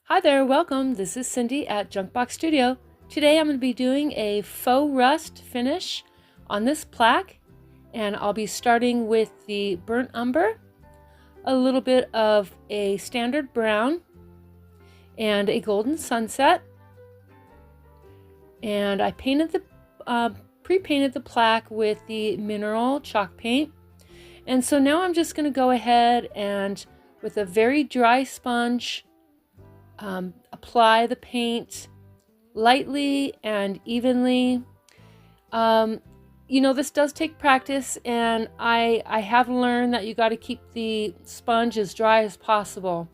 Hi there, welcome. This is Cindy at Junkbox Studio. Today I'm going to be doing a faux rust finish on this plaque, and I'll be starting with the burnt umber, a little bit of a standard brown, and a golden sunset. And I pre-painted the plaque with the mineral chalk paint. And so now I'm just going to go ahead and with a very dry sponge apply the paint lightly and evenly. This does take practice, and I have learned that you got to keep the sponge as dry as possible.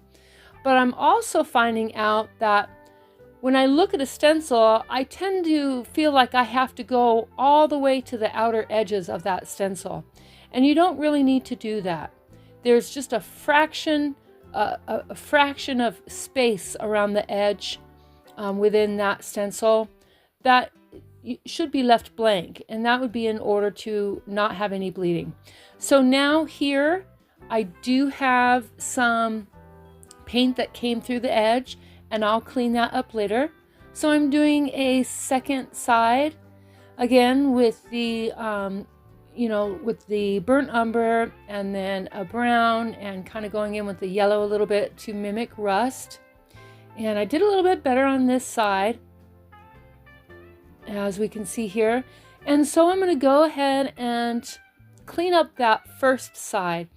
But I'm also finding out that when I look at a stencil, I tend to feel like I have to go all the way to the outer edges of that stencil. And you don't really need to do that. There's just a fraction of space around the edge within that stencil that should be left blank, and that would be in order to not have any bleeding. So now here I do have some paint that came through the edge, and I'll clean that up later. So I'm doing a second side again with the with the burnt umber, and then a brown, and kind of going in with the yellow a little bit to mimic rust. And I did a little bit better on this side, as we can see here. And so I'm going to go ahead and clean up that first side.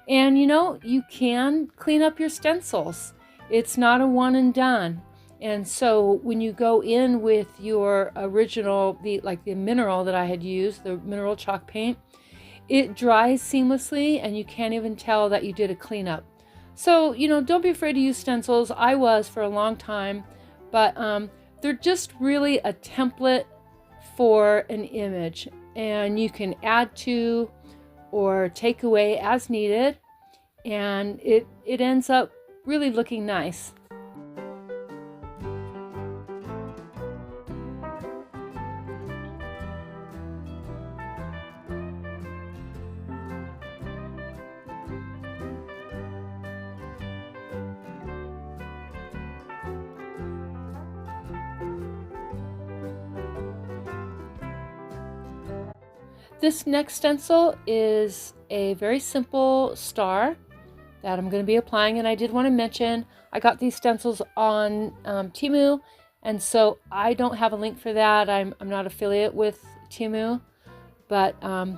And you can clean up your stencils. It's not a one and done. And so when you go in with your original, the mineral that I had used, the mineral chalk paint, it dries seamlessly and you can't even tell that you did a cleanup. So, don't be afraid to use stencils. I was for a long time, but they're just really a template for an image, and you can add to or take away as needed, and it ends up really looking nice. This next stencil is a very simple star that I'm going to be applying, and I did want to mention I got these stencils on Temu, and so I don't have a link for that. I'm not affiliate with Temu, but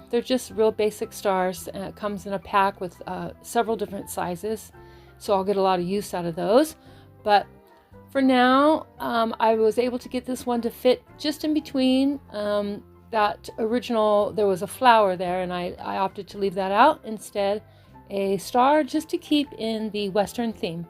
they're just real basic stars, and it comes in a pack with several different sizes, so I'll get a lot of use out of those. But for now, I was able to get this one to fit just in between that original. There was a flower there, and I opted to leave that out, instead a star, just to keep in the Western theme.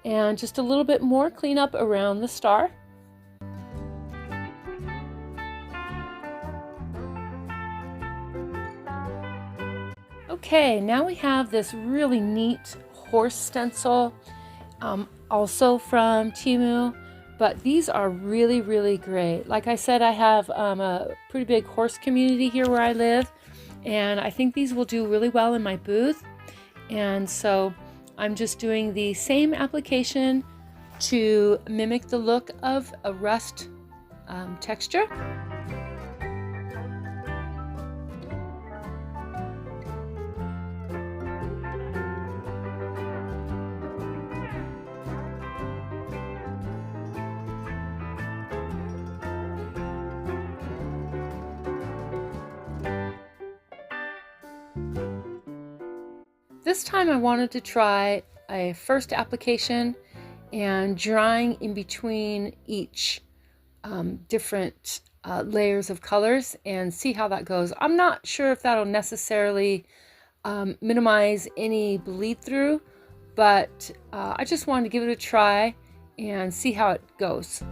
And just a little bit more cleanup around the star. Okay, now we have this really neat horse stencil, also from Temu, but these are really, really great. Like I said, I have a pretty big horse community here where I live, and I think these will do really well in my booth. And so I'm just doing the same application to mimic the look of a rust texture. This time I wanted to try a first application and drawing in between each different layers of colors and see how that goes. I'm not sure if that'll necessarily minimize any bleed through, but I just wanted to give it a try and see how it goes.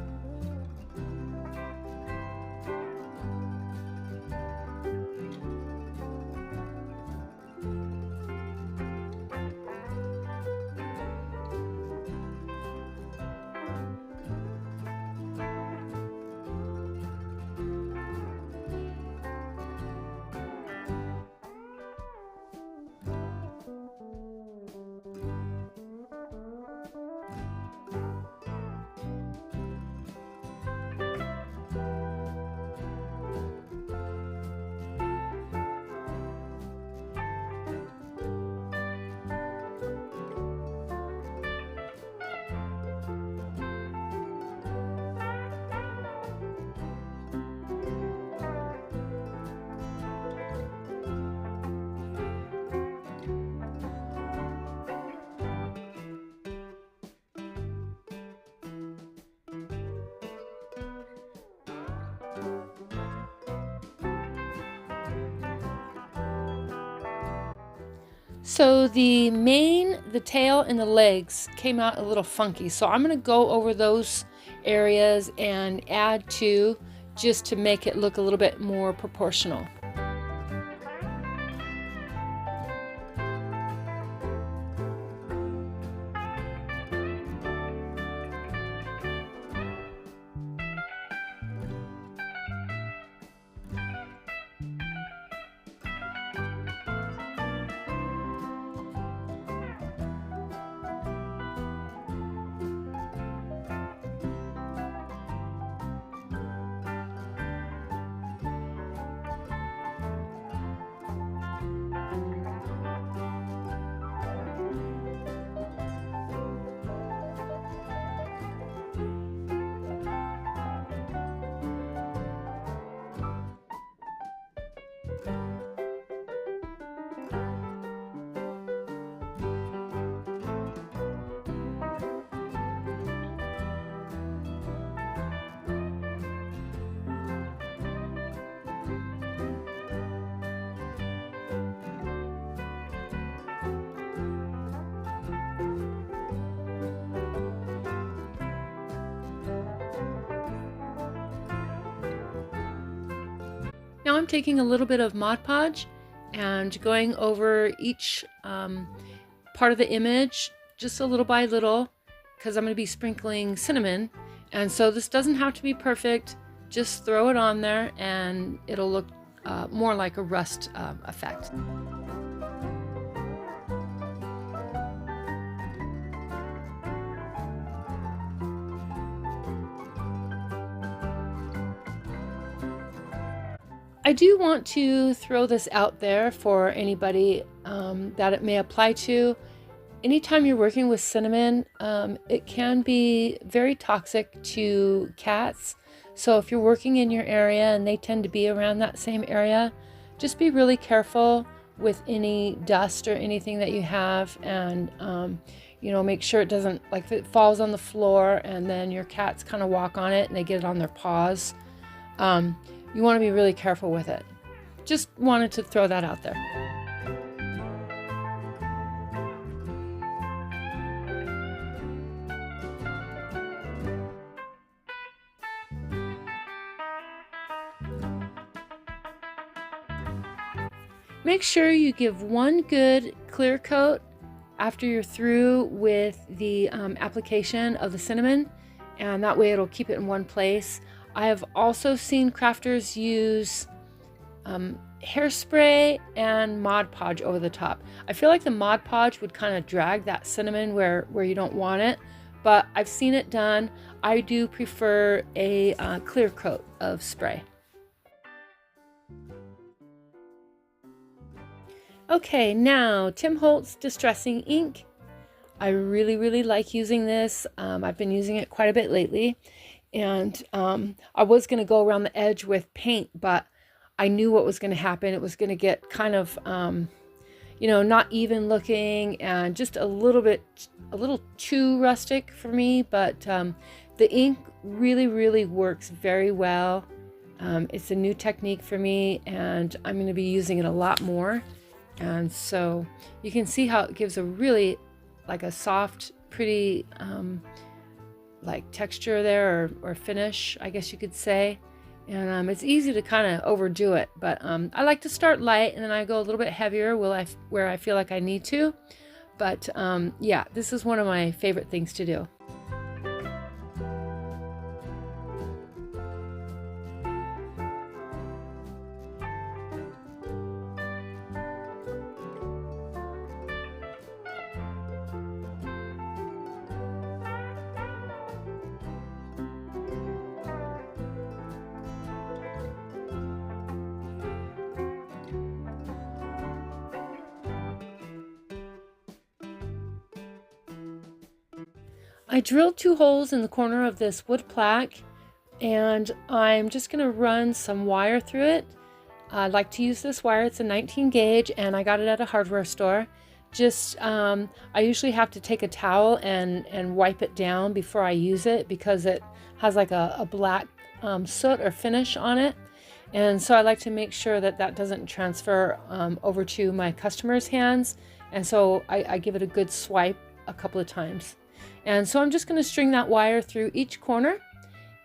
So the mane, the tail, and the legs came out a little funky. So I'm going to go over those areas and add two just to make it look a little bit more proportional. Now I'm taking a little bit of Mod Podge and going over each part of the image just a little by little, because I'm going to be sprinkling cinnamon, and so this doesn't have to be perfect. Just throw it on there and it'll look more like a rust effect. I do want to throw this out there for anybody that it may apply to. Anytime you're working with cinnamon, it can be very toxic to cats. So if you're working in your area and they tend to be around that same area, just be really careful with any dust or anything that you have, and you know, make sure it doesn't, like, if it falls on the floor and then your cats kind of walk on it and they get it on their paws. You want to be really careful with it. Just wanted to throw that out there. Make sure you give one good clear coat after you're through with the application of the cinnamon, and that way it'll keep it in one place. I have also seen crafters use hairspray and Mod Podge over the top. I feel like the Mod Podge would kind of drag that cinnamon where you don't want it, but I've seen it done. I do prefer a clear coat of spray. Okay, now Tim Holtz Distressing Ink. I really like using this. I've been using it quite a bit lately. And I was going to go around the edge with paint, but I knew what was going to happen. It was going to get kind of, you know, not even looking and just a little too rustic for me. But the ink really works very well. It's a new technique for me, and I'm going to be using it a lot more. And so you can see how it gives a really, like, a soft, pretty, like, texture there, or finish, I guess you could say. And it's easy to kind of overdo it, but I like to start light and then I go a little bit heavier where I feel like I need to. But yeah, this is one of my favorite things to do. I drilled 2 holes in the corner of this wood plaque, and I'm just going to run some wire through it. I like to use this wire. It's a 19 gauge, and I got it at a hardware store. I usually have to take a towel and wipe it down before I use it, because it has like a black soot or finish on it. And so I like to make sure that that doesn't transfer over to my customer's hands. And so I give it a good swipe a couple of times. And so I'm just going to string that wire through each corner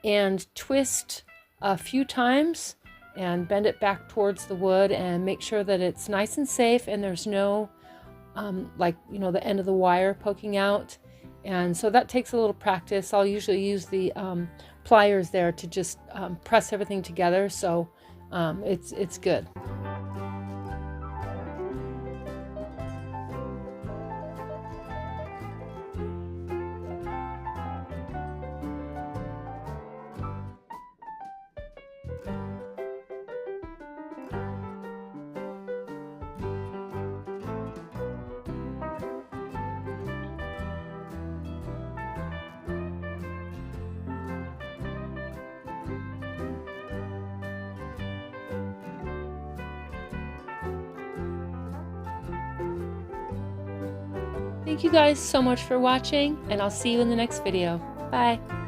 and twist a few times and bend it back towards the wood and make sure that it's nice and safe and there's no the end of the wire poking out. And so that takes a little practice. I'll usually use the pliers there to just press everything together, so it's good. Thank you guys so much for watching, and I'll see you in the next video. Bye.